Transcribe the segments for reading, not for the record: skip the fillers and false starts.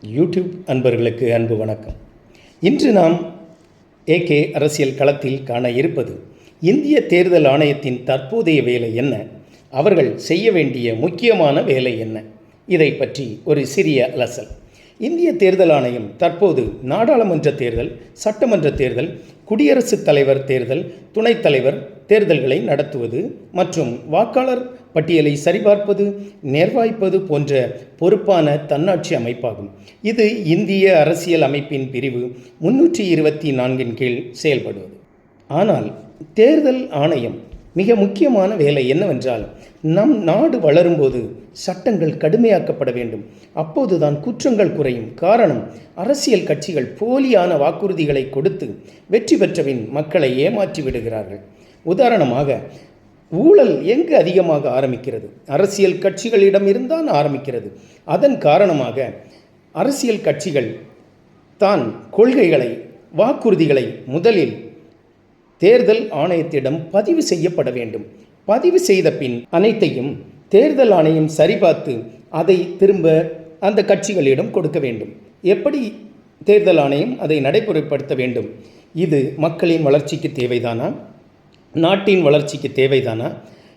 YouTube அன்பர்களுக்கு அன்பு வணக்கம். இன்று நாம் ஏகே அரசியல் களத்தில் காண இருப்பது இந்திய தேர்தல் ஆணையத்தின் தற்போதைய வேலை என்ன, அவர்கள் செய்ய வேண்டிய முக்கியமான வேலை என்ன, இதை பற்றி ஒரு சிறிய அலசல். இந்திய தேர்தல் ஆணையம் தற்போது நாடாளுமன்ற தேர்தல், சட்டமன்ற தேர்தல், குடியரசுத் தலைவர் தேர்தல், துணைத் தலைவர் தேர்தல்களை நடத்துவது மற்றும் வாக்காளர் பட்டியலை சரிபார்ப்பது, நிர்வகிப்பது போன்ற பொறுப்பான தன்னாட்சி அமைப்பாகும். இது இந்திய அரசியல் அமைப்பின் பிரிவு 324 கீழ் செயல்படுவது. ஆனால் தேர்தல் ஆணையம் மிக முக்கியமான வேலை என்னவென்றால், நம் நாடு வளரும்போது சட்டங்கள் கடுமையாக்கப்பட வேண்டும். அப்போதுதான் குற்றங்கள் குறையும். காரணம், அரசியல் கட்சிகள் போலியான வாக்குறுதிகளை கொடுத்து வெற்றி பெற்றபின் மக்களை ஏமாற்றி விடுகிறார்கள். உதாரணமாக, ஊழல் எங்கு அதிகமாக ஆரம்பிக்கிறது? அரசியல் கட்சிகளிடம் இருந்தான் ஆரம்பிக்கிறது. அதன் காரணமாக அரசியல் கட்சிகள் தான் கொள்கைகளை, வாக்குறுதிகளை முதலில் தேர்தல் ஆணையத்திடம் பதிவு செய்யப்பட வேண்டும். பதிவு செய்த பின் அனைத்தையும் தேர்தல் ஆணையம் சரிபார்த்து அதை திரும்ப அந்த கட்சிகளிடம் கொடுக்க வேண்டும். எப்படி தேர்தல் ஆணையம் அதை நடைமுறைப்படுத்த வேண்டும்? இது மக்களின் வளர்ச்சிக்கு தேவைதானா? நாட்டின் வளர்ச்சிக்கு தேவைதானா?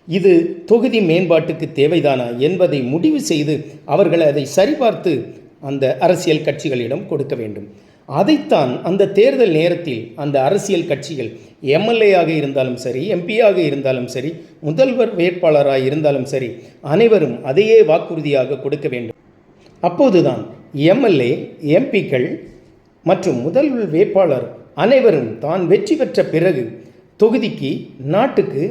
இது தொகுதி மேம்பாட்டுக்கு தேவைதானா என்பதை முடிவு செய்து அவர்கள் அதை சரிபார்த்து அந்த அரசியல் கட்சிகளிடம் கொடுக்க வேண்டும். அதைத்தான் அந்த தேர்தல் நேரத்தில் அந்த அரசியல் கட்சிகள் எம்எல்ஏயாக இருந்தாலும் சரி, எம்பியாக இருந்தாலும் சரி, முதல்வர் வேட்பாளராக இருந்தாலும் சரி, அனைவரும் அதையே வாக்குறுதியாக கொடுக்க வேண்டும். அப்போதுதான் எம்எல்ஏ, எம்பிக்கள் மற்றும் முதல்வர் வேட்பாளர் அனைவரும் தான் வெற்றி பெற்ற பிறகு தொகுதிக்கு, நாட்டுக்கு,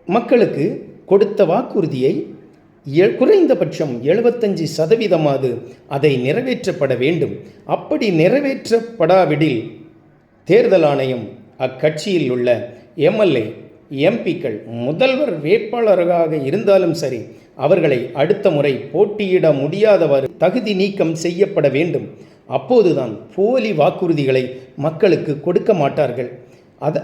மக்களுக்கு கொடுத்த வாக்குறுதியை குறைந்தபட்சம் 75% அதை நிறைவேற்றப்பட வேண்டும். அப்படி நிறைவேற்றப்படாவிடில் தேர்தல் ஆணையம் அக்கட்சியில் உள்ள எம்எல்ஏ, எம்பிக்கள், முதல்வர் வேட்பாளராக இருந்தாலும் சரி, அவர்களை அடுத்த முறை போட்டியிட முடியாதவாறு தகுதி நீக்கம் செய்யப்பட வேண்டும். அப்போதுதான் போலி வாக்குறுதிகளை மக்களுக்கு கொடுக்க மாட்டார்கள்.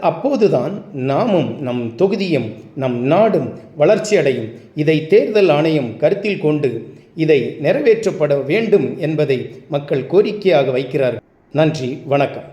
அப்போதுதான் நாமும், நம் தொகுதியும், நம் நாடும் வளர்ச்சி அடையும். இதை தேர்தல் ஆணையம் கருத்தில் கொண்டு இதை நிறைவேற்றப்பட வேண்டும் என்பதை மக்கள் கோரிக்கையாக வைக்கிறார்கள். நன்றி, வணக்கம்.